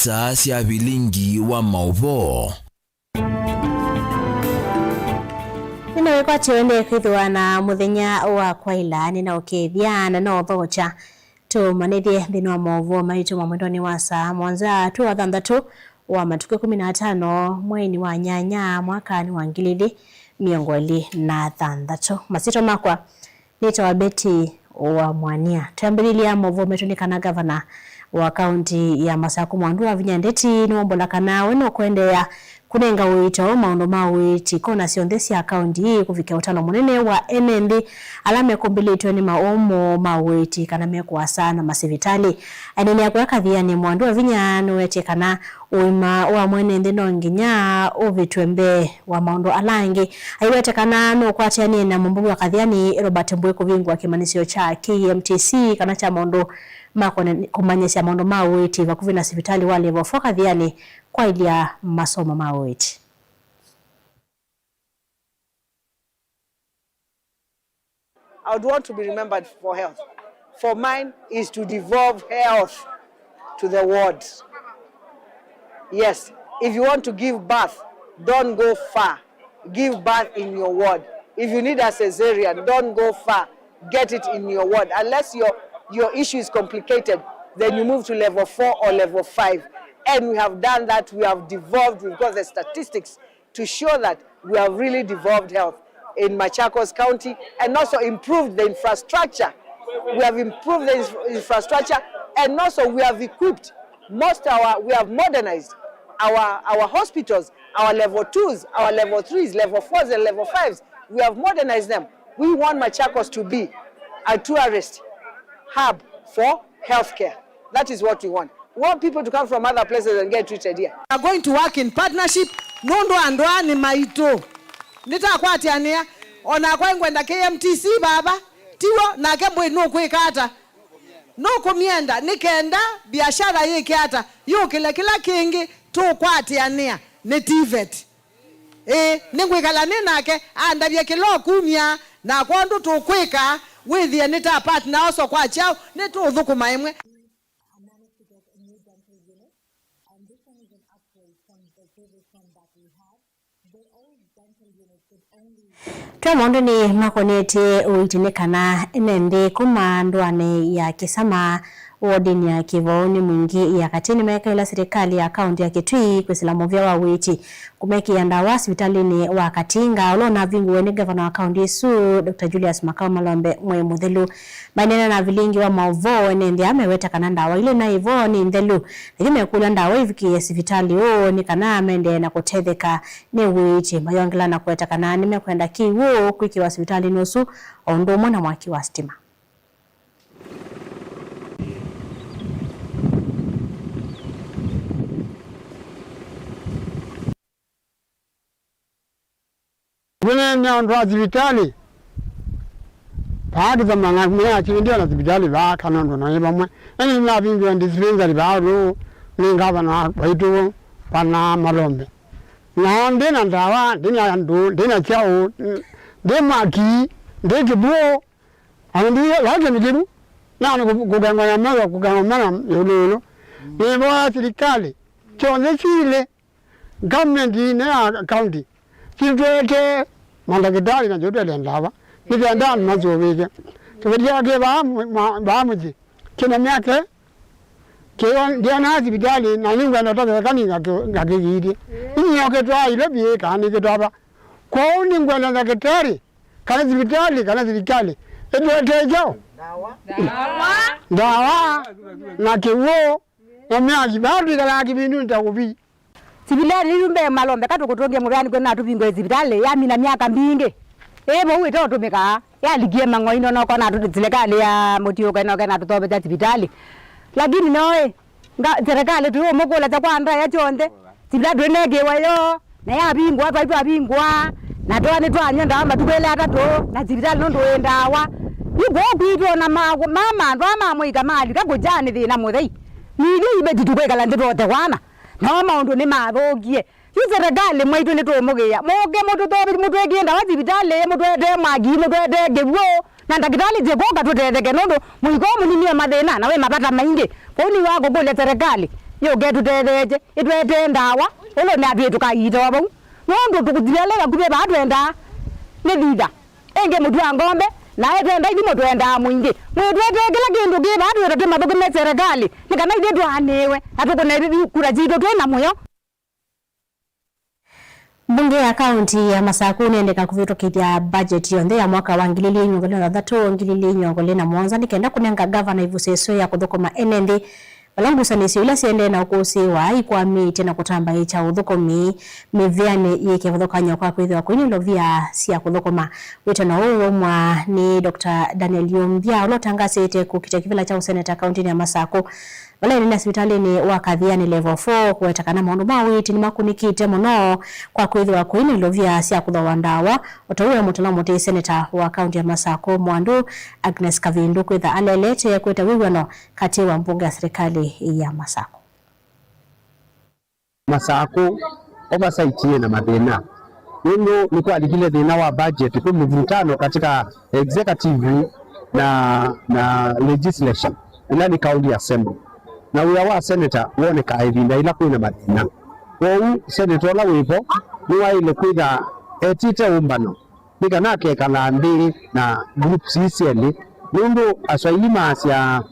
saa cia bilingi wa mauvo. Nina kwa tiwende kwithwa na muthenya wa kwaila nina ukithiana na uthocha tu manithie thini wa mauvo maitu mwendoni wa saa mwanza tu wa thanthatu wa matukio 15 mwezi wa nyanya mwakani wa 2026. Masito makwa nita wa Beti wa Mwania. Tuambirilia mauvo metunikana gavana wa kaunti ya Masaku Mwandu wa Vinyandeti ni wombola kana weno kuendea kunenga wito maundu mawiti kona sionthesi ya kaunti hii kufikia utano munene wa NND alame kumbilitwe ni maomo mawiti kana mekuwa sana masivitali anene ya kuwaka dhiyani Mwandu wa Vinyanu wete kana uima wa mwenende no nginya uvitwembe wa maundu alangi aiwete kana no kwa tiani na mumbugu wa kadhiani Robert Mbwe kuvingu wa kimanisio cha KMTC kana cha maundu makone kumanyesha maundu mawiti vakuvina sivitali wale wafoka dhiyani kwa ilia masomo mawiti. I would want to be remembered for health. For mine is to devolve health to the wards. Yes, if you want to give birth, don't go far. Give birth in your ward. If you need a cesarean, don't go far. Get it in your ward. Unless your issue is complicated, then you move to level 4 or level 5. And we have done that. We have devolved. We've got the statistics to show that we have really devolved health in Machakos County and also improved the infrastructure. We have improved the infrastructure and also we have equipped we have modernized our hospitals, our level 2s, our level 3s, level 4s and level 5s. We have modernized them. We want Machakos to be a tourist hub for healthcare. That is what we want. We want people to come from other places and get treated here. We are going to work in partnership. Nondo andwa ni maito. Nitakwati ania ona kwenda KMTC baba tiwo na kebwe no kwekata. No komienda nikenda biashara yake hata yo kila kingi to kwati ania ni TVET. Ningwikala ninake andabye kilo kumya na kwandu to kweka withie nita partner also kwa chao neto thukuma imwe. Tua maundu ni makonete uitinekana NND kuma ndwane ya Kisama wodini ya Kivaoni mwingi ya katini meka ila serikali ya kaunti ya Kitui kwesila movya wa witi kumeki ya ndawa hospitalini wa Katinga ulona vingu weni gavana wa kaunti Yesu Dr. Julius Makau Malombe mwe muthelu bainena na vilingi wa mauvo NND ameweta kana ndawa ile na ivo ni ndelu lakini kula ndawa hiviki hospitali ni kana mende na kutetheka ni witi mayongela na kuweta kana nimekwenda kiwo kwiki wa hospitali nusu ondomo na mwaki wa stima. Wene ndo hospitali baada kama ngamia chinde na hospitali ba kana ndo na yeba mwe eni na bingu dispensary ba ro ni gavana baitu pana Malombe na ndina ndawa ndina ndo ndina chao de maki de kibo andi laje nijibu na kuganga ya mama yolo ni bwa serikali chonde chile government ni county chitwete mandagidali na jote ndawa nitenda mazoweke tumedia ke ba muji kina myake ke na hospitali na lingwa na toka kani ngake yidi nyoke twa ile bie kani ke twa kwa lingwa na daktari kana hospitali kana serikali etwete jo dawa na kewo na myaki ba ndikala kibindu ntakubi Sibitali lumbe Malombe katukutonge murani kwena tupingo sibitali ya mina miaka mbinge ebo uito tumika ya ligie mango ino no kona tutilekali ya motio kana tutobe ta sibitali lakini noe serikali tu mokola za kwanda ya chonde sibitali nege wayo na ya bingwa baitu bingwa na toane twanya ndamba tukwele atato na sibitali ndo endawa ibo kwito na mama ndo amamwika mali kagojani thina muthei nili ibeti tukwekala ndote wana na maundu ni mathogie serikali mwaitu ni tumugia moge mutu tobi mutu egienda wa sibitali mutu ede magi mutu ede gewo na ndagitali jegoka tutetheke nondo muiko munini mathina na we mapata maingi poni wako kule serikali yo getu tetheje itwete ndawa ulo na bitu kaito bau nondo tukudhilela bakube batwenda ne thitha enge mutwa ngombe na etenda ithi mutwenda mwingi mwitwete kila kindu ki batwete tumathukume serikali nikana ithe twanewe atukune kura jitu twena muyo. Bunge ya kaunti ya Masaku nendeka kuvitokithia budget yonthe ya mwaka wa 2023-2024 nikenda kunenga governor ivuseso ya kuthukuma enendi balangusanisio ila siende na ukusi wa ikwami tena kutamba icha uthukomi miviane yeke vuthukanya kwa kwithiwa kwini lovia sia kuthukuma witana uwo mwa ni Dr. Daniel Yombia ulotangasite kukita kivila cha useneta kaunti ya Masaku wala ni hospitali ni wakathiani level 4 kuetakana maundu mawiti ni makunikite muno kwa kwithiwa kwini lovia sia kuthawa ndawa utauwe mutana muti seneta wa kaunti ya Masaku Mwandu Agnes Kavindu kwitha alelete kwita wiwano kati wa mbunge ya serikali ya Masaku. Masaku oversight na mathina ndio nilikuwa alikile thina wa budget kwa mvutano katika executive na legislation ila ni kaunti assembly na uya wa senator wone ka ivinda ila kuna mathina wou senator la wipo ni wa ile kwitha etite umbano nikanake kana mbili na group CCL nundu aswailima asia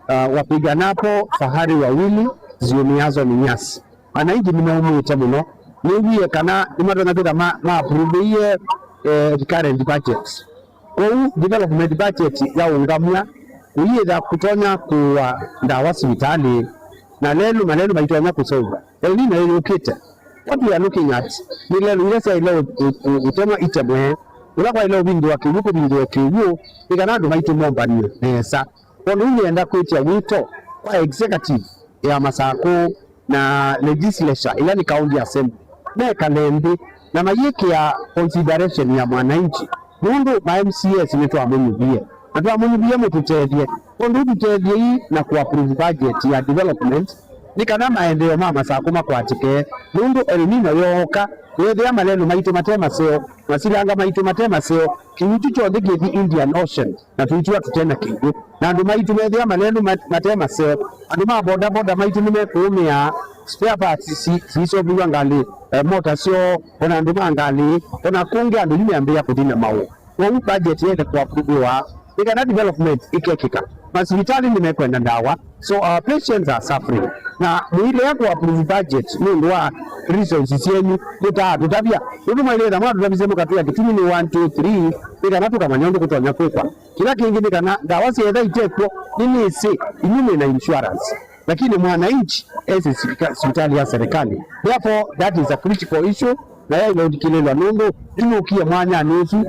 wapiganapo fahari wawili ziumiazo ni nyasi anaiji nimeumuita muno niwie kana imatona kwitha ma approve ye current budget wou development budget ya ungamwa uyitha kutonya kuwa ndawa hospitali na lelu maneno baitonya kusolve elina ilukite what we are looking at ni lelu ile sai leo utema itemwe ulakwa ile bindu wa kibuko bindu wa kibu ikanado maitu momba ni pesa kwa nini enda kuitia wito kwa executive ya Masaku na legislature ila ni county assembly na kalembi na mayeki ya consideration ya mwananchi mundu ma MCS ni twamunyubie na twamunyubie mututethie mundu tutethie hii na kuapprove budget ya development nikana maendeleo ma Masaku makwatike mundu elimina yoka kwethia maneno maitu matema seo masilanga maitu matema seo kiwitu chonthe githi Indian Ocean na tuitua tutena kindu na andu maitu methia maneno matema seo andu ma boda boda maitu nimekumia spare parts siso biwa ngali motor sio ona andu mangali ona kunge andu nimeambia kuthina mau kwa budget yete kwa approve nikana development ikekika hospitali nimekwenda ndawa so our patients are suffering na mwile yako approve budget mundu wa resources yenu tutavia ndio mweleza mwa tutabisema katuya kitumi ni 1 2 3 nikana tukamanyondo kutonya kwekwa kila kingine kana ndawa sietha itekwo nini si inyume na insurance lakini mwananchi ese hospitali ya serikali therefore that is a critical issue na yeye ndio kilelwa nundu imukie mwanya nusu.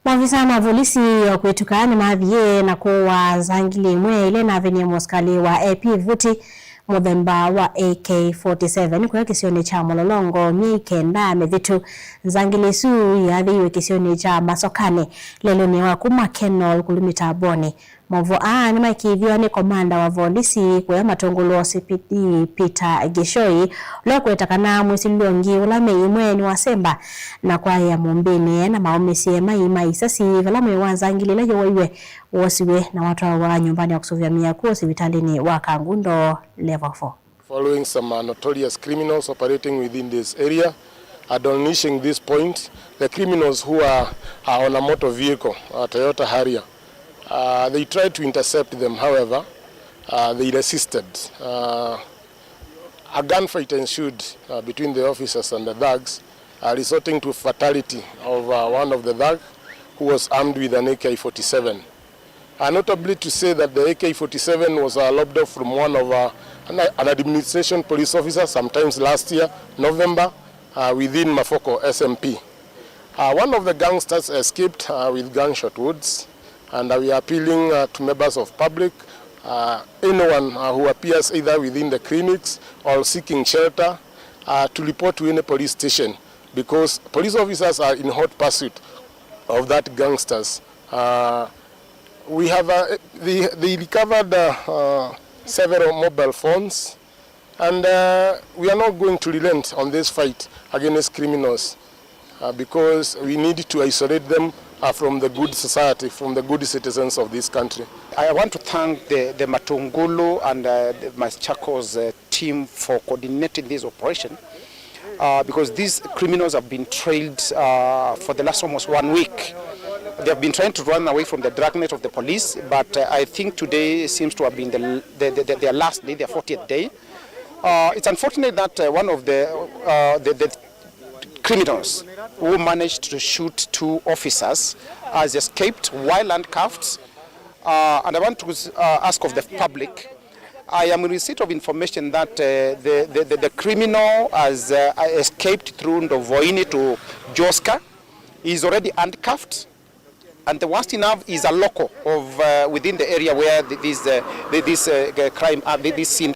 Mavisa na polisi okwetukana mathie na kuwa zangili mwe ile na venye moskali wa AP vuti muthemba wa AK47 kwa kisioni cha Mololongo mikenda methitu zangili su yathiwe kisioni cha Masokane lelo ni wa kuma Kenol kulimita Boni Movo ni maikithio ni komanda wa polisi kwa matongolo CPD Peter Gishoi leo kwetakana mwisi longi ulame imwe ni wasemba na kwa ya Mumbini na maomisi mai sasi valame wanzangili lejo waiwe wosiwe na watu wa nyumbani ya kusuvia miyaku hospitalini wa Kangundo level 4. Following some notorious criminals operating within this area, admonishing this point, the criminals who are on a motor vehicle, a Toyota Harrier, they tried to intercept them, however, they resisted. A gunfight ensued between the officers and the thugs, resulting to fatality of one of the thugs who was armed with an AK-47. Notably to say that the AK-47 was lobbed off from one of an administration police officer sometimes last year, November, within Mafoko SMP. One of the gangsters escaped with gunshot wounds, and we are appealing to members of public, anyone who appears either within the clinics or seeking shelter, to report to any police station, because police officers are in hot pursuit of that gangsters. We have they recovered several mobile phones, and we are not going to relent on this fight against criminals because we need to isolate them from the good society, from the good citizens of this country. I want to thank the Matungulu and the Machakos team for coordinating this operation because these criminals have been trailed for the last almost 1 week. They have been trying to run away from the dragnet of the police, but I think today seems to have been their last day, their 40th day. It's unfortunate that one of the criminals who managed to shoot 2 officers has escaped while handcuffed. And I want to ask of the public, I am in receipt of information that the criminal has escaped through Ndovoini to Joska. He is already handcuffed. And the worst enough is a local of within the area where this crime, this scene.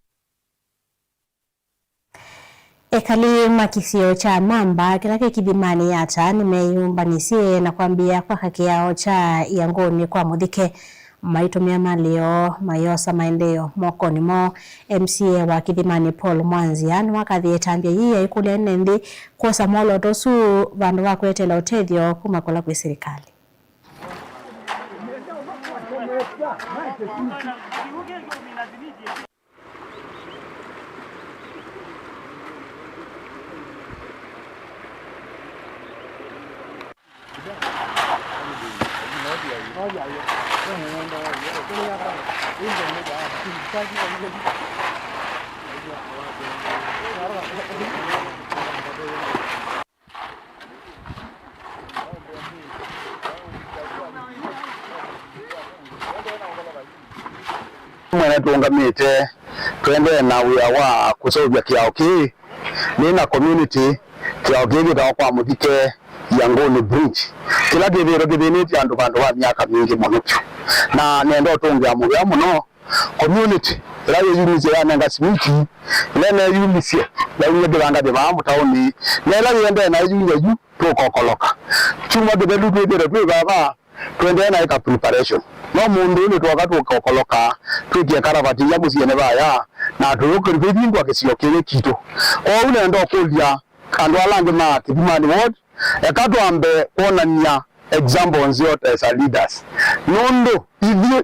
Ekali makisio cha mamba kirake kidimani yata nimeyumbanisie na kuambia kwa haki yao cha yangoni kwa muthike maitumia malio mayosa maendeo moko ni mo MCA wa kidimani Paul Mwanzia wakadhi etambia yiya ikule nendi kwa samolo tosu vandu wa kuetela utethio kumakola kwa serikali. Mwana tuungamite twende na wiawa kusobya kiaoki nina community kiaoki gita kwa muthike Yangoni Bridge kila githiro githiniti andu bandu wa miaka mingi muno na nendo tungia muya muno community ira yunise ya nanga simiti nene yunisie na yugiranga de ba mutaoni nela yende na yuyu tukokoloka chuma de belu de baba twende na ika preparation no mundu ni twaka tukokoloka twikie karabati ya musiene baya na turuke bidingwa kisio kile kito o unendo kulia andu alange ma kibimani ward ekatwambe kuonania examples yote as leaders nondo hivi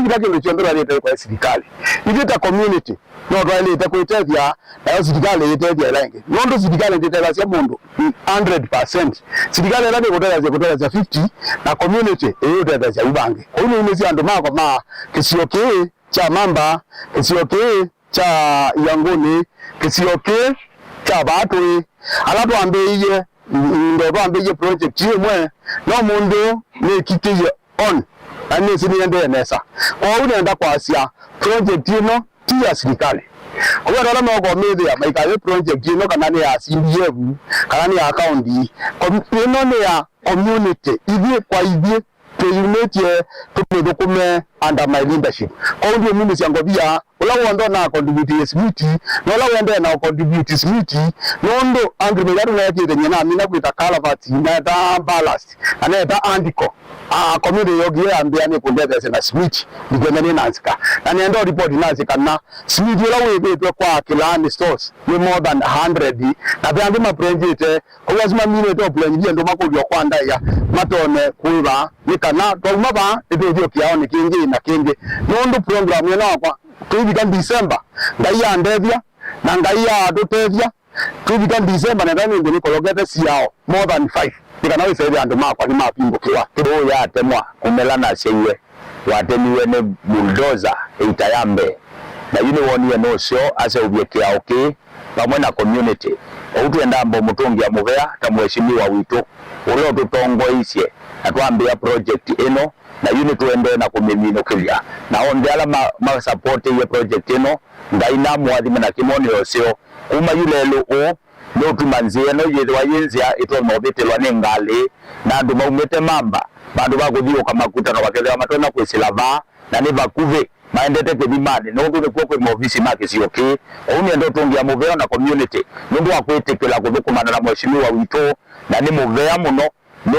kila kindu chondora leta kwa serikali hivi ta community no twali leta kuitethia na serikali itethia lange nondo serikali itethia mundu 100% serikali ila kutethia 50 na community itethia ubange kwa hiyo ni andu mako ma kisioke cha mamba kisioke cha Yangoni kisioke cha batwe alafu ambe ndo bambe project yemwe no mundu ne kikiye on ani siniende nesa kwa unaenda kwa asia project ino tia serikali kwa ndo na go media maikaye project ino kana ni ya CDF kana ni account ino ne ya community hivi kwa hivi tuunite tumedokume under my leadership kwa ndio mimi siangobia ula ndo na contribute smiti no la ndo na contribute smiti ndo angry yaro na yake yenye na mina kuita kalavati na da ballast na da andiko community yogi ambiane kundeza na smiti ndigene nanzika na nendo report nanzika na smiti la wewe kwa kilani stores ni more than 100 na byangu ma project kwa lazima mimi ndo plan ndo makudio kwanda ya matone kuiba nikana twauma ba ndio kiao ni kingi na kingi ndo program yana kwa tuibika December ngai ya ndevia na ngai ya dotevia tuibika December na ndani ndio nikologete siao more than 5 nikana we sasa andu makwa ni mapimbo kiwa kido ya temwa kumelana sewe watemiwe ne bulldozer itayambe na yuni woni no sio ase ubyekia okay pamwe na community outwenda mbo mutungi ya muvea ta mheshimiwa wito ulo tutongoisie atwambia project eno na yuni tuende na kumimino kilia na onde ala ma support ye project eno ngaina mwathime na kimoni osio kuma yulelo o no tumanzie no yedwa yenzia ito nobetelwa nengali na ndu maumete mamba bandu bakuthio kama kutano bakelewa matona kwesilava na ne bakuve maendete kebimane no ndu ko kwa ofisi make sioke oni ndo tungia muveo na community ndu akwetekela kuthukumana na mheshimiwa wito na ni muvea muno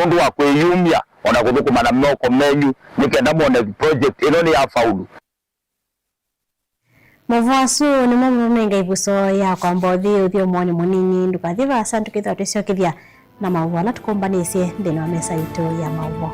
ndu akweyumia ona kuthukumana mnoko menyu nikenda muone project ino ni afaulu Mavasu ni mama menga ibuso ya kwa mbothi uthio mwoni munini ndukathiva santu kitho tesio kithia na mauvo ala tukombanisye ndino mesa itu ya mauvo.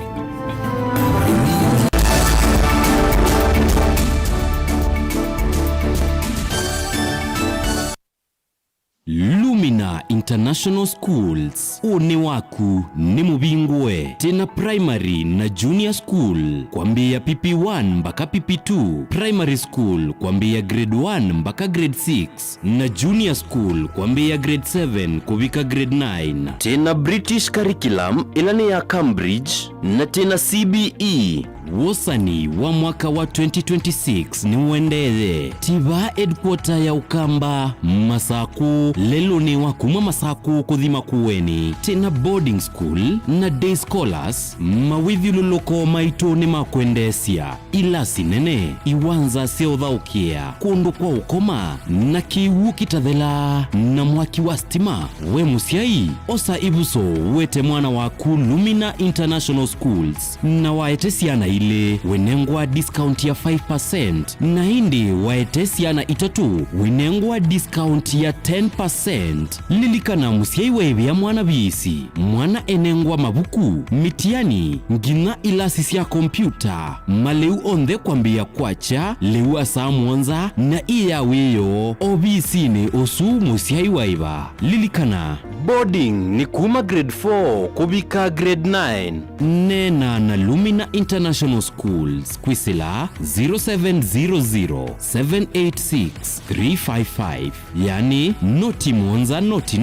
Lumina International Schools, une waku ni mubingwe. Tena primary na junior school kwambia PP1 mpaka PP2, primary school kwambia grade 1 mpaka grade 6, na junior school kwambia grade 7 kubika grade 9. Tena British curriculum ilani ya Cambridge, na tena CBE. Wosani wa mwaka wa 2026 ni uendele. Tiba headquarter ya Ukamba Masaku lelo ni wakuma Masaku kuthima kuweni. Tena boarding school na day scholars mawithi luloko maito ni makwendesia. Ila sinene iwanza seothaukia kundu kwa ukoma na kiwu kitathela na mwaki wa stima. We musiai osa ibuso wete mwana waku Lumina International Schools na waetesiana ile wenengwa discount ya 5%, na hindi waetesiana itatu wenengwa discount ya 10%. Lilikana musiai wewe ya mwana bisi mwana enengwa mabuku mitiani ngina ilasisi ya kompyuta maleu onde kwambia kwacha leu asa mwanza na iya weyo obisi ni osu musiai waiba. Lilikana boarding ni kuma grade 4 kubika grade 9. Nena na Lumina International Schools kwisila 0700786355, yani noti mwanza noti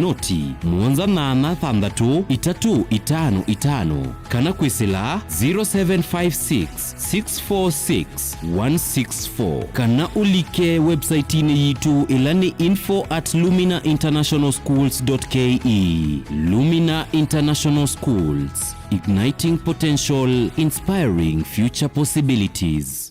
mwanza nana thandatu itatu itanu itanu, kana kwisila 0756646164, kana ulike website ini yitu ilani info@luminainternationalschools.ke. Lumina International Schools, igniting potential, inspiring future possibilities.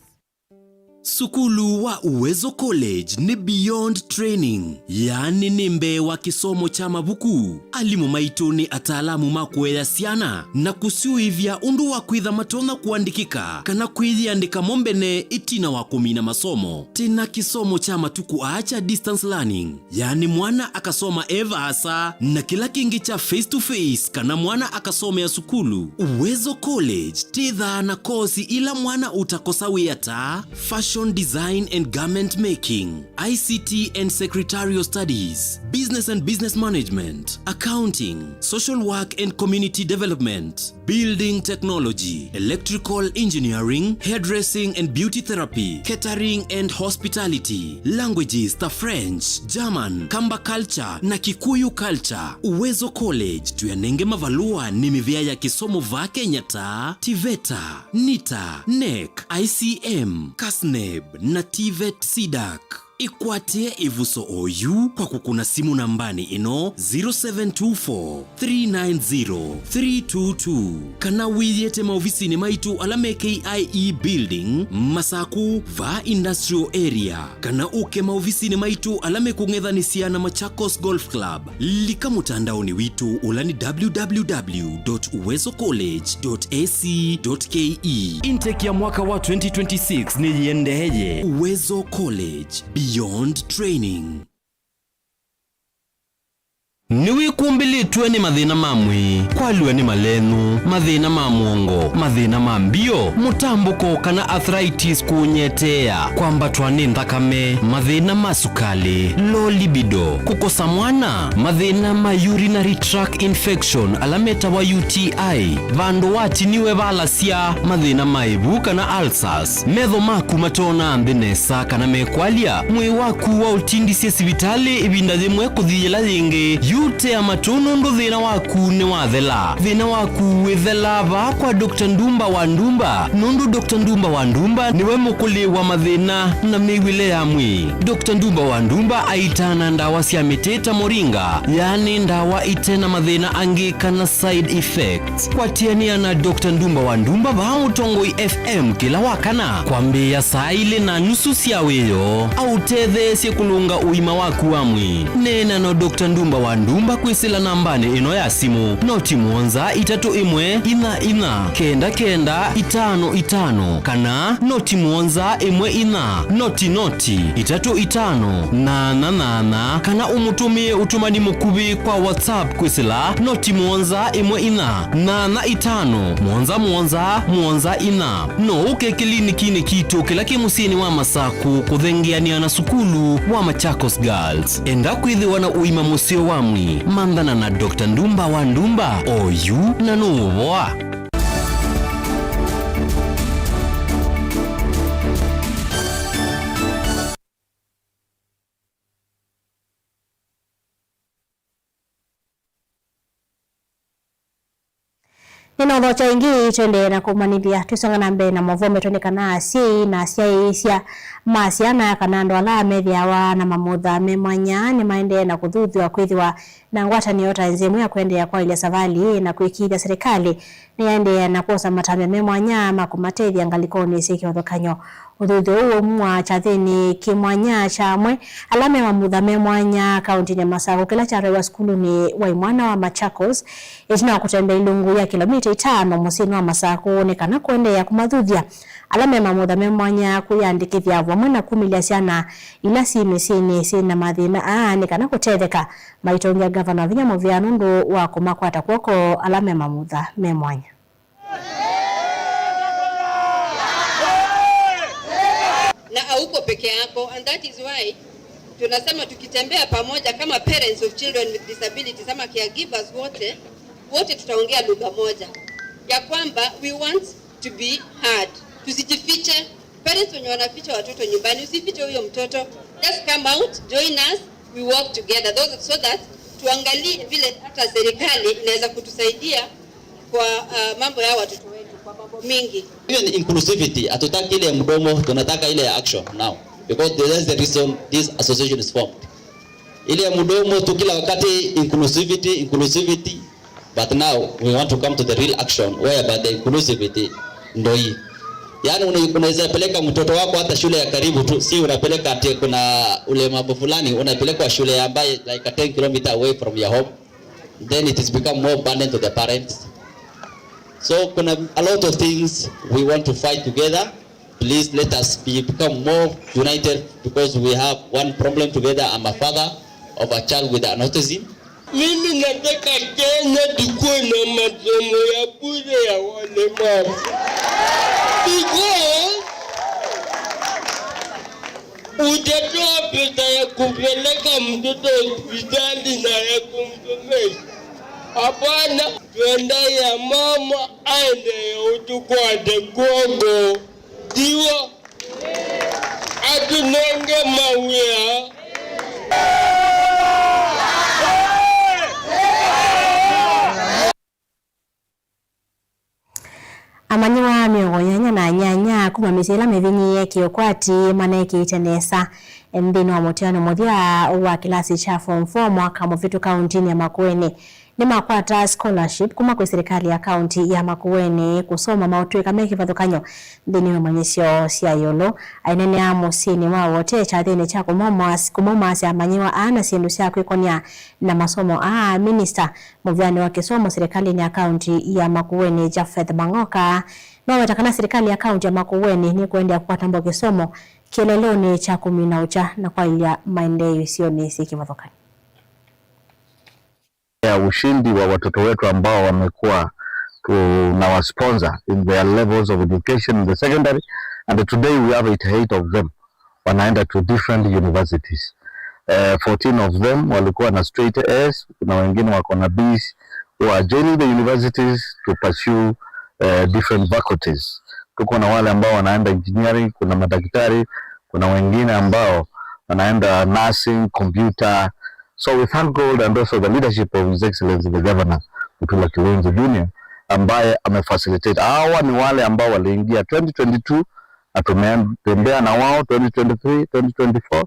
Sukulu wa Uwezo College ni beyond training, yani nimbe wa kisomo cha mabuku. Alimu maito ni ataalamu makwea siana na kusiuivya undu wa kwitha matona kuandikika kana kwithiandika mombene itina wa kumina masomo. Tena kisomo cha matuku acha distance learning, yani mwana akasoma eva asa na kila kingi cha face to face kana mwana akasome ya sukulu. Uwezo College titha na kosi ila mwana utakosawi ata fashion design and garment making, ICT and secretarial studies, business and business management, accounting, social work and community development, building technology, electrical engineering, hairdressing and beauty therapy, catering and hospitality, languages ta French, German, Kamba culture na Kikuyu culture. Uwezo College tuyanenge mavalua ni mivya ya kisomo va Kenya ta TVETA, NITA, NEC, ICM, KASNEB na TVET SIDAC. Ikwate ivuso oyu kwa kukuna simu nambani ino 0724-390-322. Kana wiyete maofisini maitu alame KIE building Masaku va industrial area. Kana uke maofisini maitu alame kungethanisia na Machakos Golf Club. Lika mutandaoni witu ulani www.uwezocollege.ac.ke. Intake ya mwaka wa 2026 ni yendeje. Uwezo College, beyond training. Niwi kumbili tuwe mathina mamwe, kwaliwe ni malenu, mathina mamuongo, mathina mambio, mutambuko kana arthritis kunyetea, kwamba tuani nthakame, mathina masukali, low libido, kukosa mwana, mathina ma urinary tract infection, alameta wa UTI, vandu wati niwe valasia, mathina maibu kana ulcers, metho maku matona ambinesa kana mekwalia, mwe waku wa utindisi sivitali ibinda dhimwe kuthiyela zingi, ute ya matono ndo thina waku ni wathela. Thina waku withela va kwa Dr. Ndumba wa Ndumba. Nundu Dr. Ndumba wa Ndumba niwe mukuli wa mathina na miwile ya mwi. Dr. Ndumba wa Ndumba aitana ndawa cia miteta moringa, yani ndawa itena mathina angi kana side effects. Kwa tiania na Dr. Ndumba wa Ndumba va Mutongoi FM kila wakana kwambia saa ile na nusu cia weyo au tethe cia kulunga uima waku wa mwi. Nena no Dr. Ndumba wa Ndumba ndumba kwisila nambani ino ya simu noti mwonza 31 kenda kenda 55 kana noti mwonza 14 noti 35 nana kana umutumie utumani mukubi kwa WhatsApp kwisila noti mwonza 14 mwonza ina no uke kiliniki kitu kila kimusini wa Masaku kuthengiania na sukulu wa Machakos Girls enda kwithiwa na uima musio wamwi mandana na Dr. Ndumba wa Ndumba oyu na nuwa. Nino cha ingi twende na kumanilia tusonga na mbele na mavome tonekana asi na sia masiana kanando ala media wa na mamudha memanya ni maende na kudhudhiwa kwithiwa na ngwata ni yota nzemu ya kuendea kwa ile savali na kuikidia serikali ni yaende na kosa matamya memanya makumatethi angalikoni siki wathokanyo udhudhi uo mwa chathini kimwanya chamwe alame mamudha memanya kaunti ya Masaku kila charewa skulu ni waimwana wa Machakos itina kutembea ilungu ya kilomita 5 musini wa Masaku onekana kuendea kumadhudhia alame mamudha memanya kuyandikithia vamwe na kumilia siana ila sina mathina nekana kutetheka maitongia gavana vinya movia nundu wa kumakwata kwoko alame mamudha memwanya. Na hauko peke yako, and that is why tunasema tukitembea pamoja kama parents of children with disabilities ama caregivers wote tutaongea lugha moja ya kwamba we want to be heard. Tusijifiche. Parents wenye wanaficha watoto nyumbani, usifiche huyo mtoto. Just come out, join us, we work together so that tuangalie vile hata serikali inaweza kutusaidia kwa mambo ya watoto wetu kwa mambo mingi. Hiyo ni inclusivity, hatutaki ile mdomo, tunataka ile action now because that's the reason this association is formed. Ile mdomo tu kila wakati inclusivity, but now we want to come to the real action whereby the inclusivity ndio hii. Yaani unaweza peleka mtoto wako hata shule ya karibu tu, si unapeleka ati kuna ulemavu fulani, unapeleka shule ambaye like a 10 km away from your home, then it has become more burden to the parents. So kuna a lot of things we want to fight together. Please let us become more united because we have one problem together. I'm a father of a child with an autism. Mimi nataka Kenya tukuwe na masomo ya bure ya walemavu. Because utatoa pesa ya kupeleka mtoto hospitali na ya kumsomesha. Hapana, tuenda ya mama aende utukwate Kongo. Diwa atunenge mawia. Amanyiwa miongo na nyanya kuma misela mevinyi kiokwati maneki tenesa mbinu wa motiano modhia wa kilasi cha form 4 mwaka mvitu kauntini ya Makueni ni makwata scholarship kuma kwa serikali ya kaunti ya Makueni kusoma mautui kameki vathukanyo dhini wa manyesio siya yolo ainene ya musini wa wote cha dhini cha kumomasi amanyiwa ana siendu siya kuikonia na masomo minister mviani wa kisomo serikali ya kaunti ya Makueni Jafeth Mangoka na watakana serikali ya kaunti ya Makueni ni kuendea kupata kisomo kieleloni cha 10 na kwa ilia maendeleo isioni siki vathukanyo ya ushindi wa watoto wetu ambao wamekuwa tunawasponsor in their levels of education in the secondary, and today we have 88 of them wanaenda to different universities. 14 of them walikuwa na straight A's, kuna wengine wako na B's who are joining the universities to pursue different faculties. Tuko na wale ambao wanaenda engineering, kuna madaktari, kuna wengine ambao wanaenda nursing, computer. So we thank God and also the leadership of His Excellency the Governor Mutula Kilonzo Jr. ambaye amefacilitate. Hawa ni wale ambao waliingia 2022 na tumetembea na wao 2023, 2024,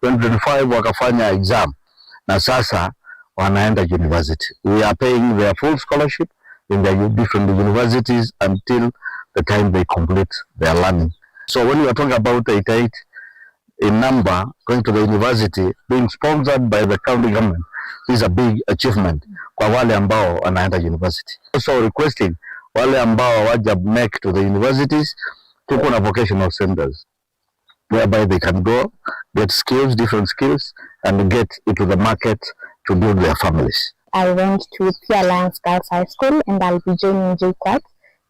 2025 wakafanya exam na sasa wanaenda university. We are paying their full scholarship in their different universities until the time they complete their learning. So when we are talking about 88 in number going to the university being sponsored by the county government, this is a big achievement kwa wale ambao wanaenda university. Also requesting wale ambao waja make to the universities, tuko na vocational centers whereby they can go, get skills, different skills, and get into the market to build their families. I went to Pure Alliance Girls High School and I'll be joining JKUAT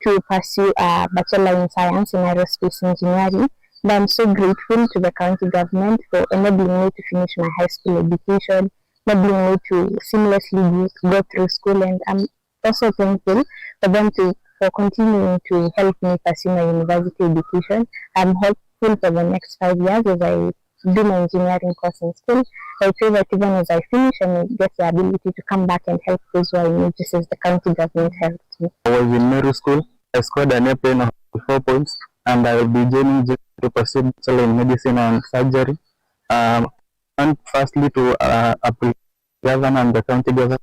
to pursue a Bachelor in Science in Aerospace Engineering. And I'm so grateful to the county government for enabling me to finish my high school education, enabling me to seamlessly go through school, and I'm also thankful for them for continuing to help me pursue my university education. I'm hopeful for the next 5 years as I do my engineering course in school. I pray that even as I finish and get the ability to come back and help those who are in need, just as the county government helped me. I was in Mary School. I scored an A of 4 points, and I will be joining to pursue Bachelor in Medicine and Surgery. And firstly to appreciate the governor and the county government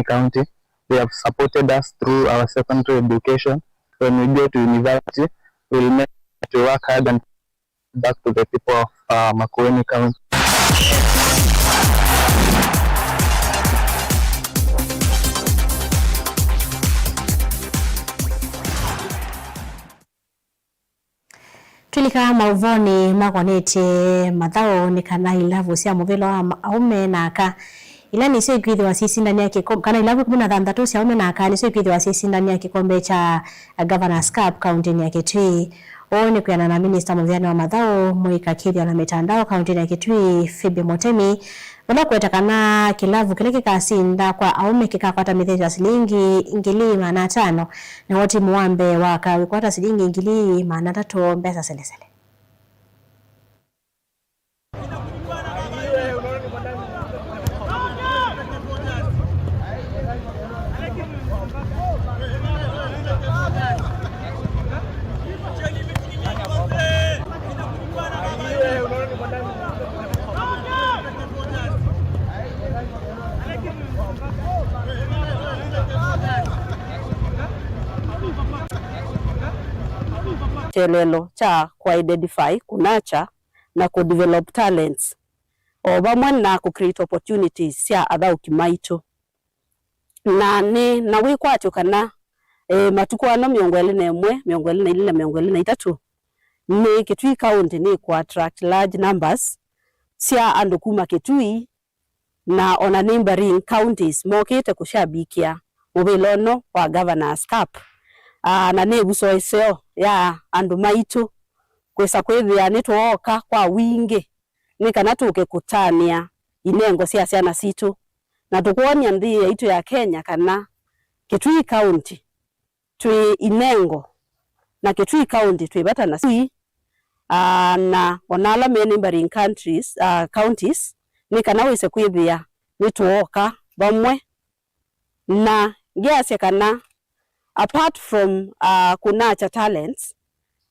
county. They have supported us through our secondary education. When we go to university, we'll make to work hard and back to the people of Makueni County. Tulika mauvoni makonete mathao ni kana ilavu cia muvilo wa aume na aka ila ni cio ikwithi wa sisi ndani ya kikombe kana ilavu 16 cia aume na aka ni cio ikwithi wa sisi ndani ya kikombe cha Governors Cup kaunti ya Kitui. Ni kuyana na Minister Muvyani wa mathao Mwika Kiria na mitandao kaunti ya Kitui Phoebe Motemi wala kuetakana kilavu kile kikasinda kwa aume kikakwata mitheja shilingi 5,000 na wote muambe wakawikwata shilingi 3,000 mbesa selesele. Chelelo cha kwa identify kunacha na ku develop talents o bamwe na ku create opportunities cia athau kimaito na ni na wikwacho kana matukwano 21 22 23 ni Kitui County ni ku attract large numbers cia andu kuma Kitui na ona neighboring counties mokite kushabikia mubilono wa Governors Cup. Na neguso iseo ya andu maitu kwesa kwithia nitwoka kwa wingi ni kana tuke kutania inengo cia ciana citu na tukuonia nthi yitu ya Kenya kana Kitui County twi inengo na Kitui County twi bata na si na onala neighboring countries counties ni kana wese kwithia nitwoka bamwe na giasia kana apart from kunacha talents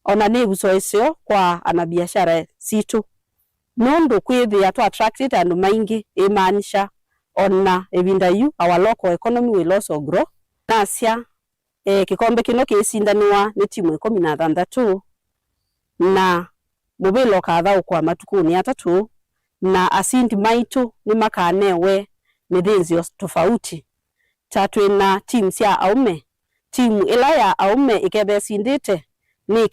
ona neguso isio kwa anabiashara situ nondo kwithia to attracted and maingi imanisha ona evinda yu our local economy will also grow. Nasia kikombe kino kisindaniwa ni timu 16 na mubilo kathau kwa matukuni 3 na asindi maitu ni makanewe mithinzio tofauti tatu na team cia aume. Timu ila ya aume ikebe sindite ni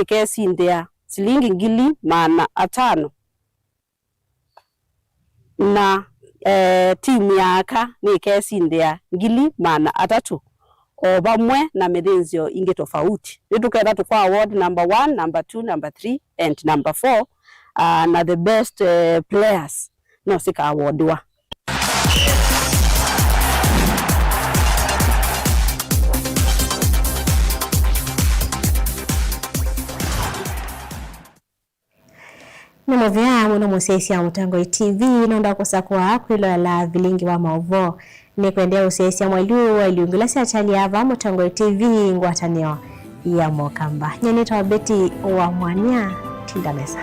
kesindia shilingi 5,000 na timu ya aka ni kesindia 3,000 o bamwe na mithinzio ingi tofauti. Nituketha tukwa award number 1, number 2, number 3 and number 4 na the best players no sika awardwa. Nimovya mwana musesi ya Mutango TV nonda kusakwa kwilo la vilingi wa maovo ni kuendea usesi ya mwaliu wa iliungilasi ya chali hava Mutango TV ngwatanio ya Mokamba. Nyenita wa Beti wa Mwania Tindanesa.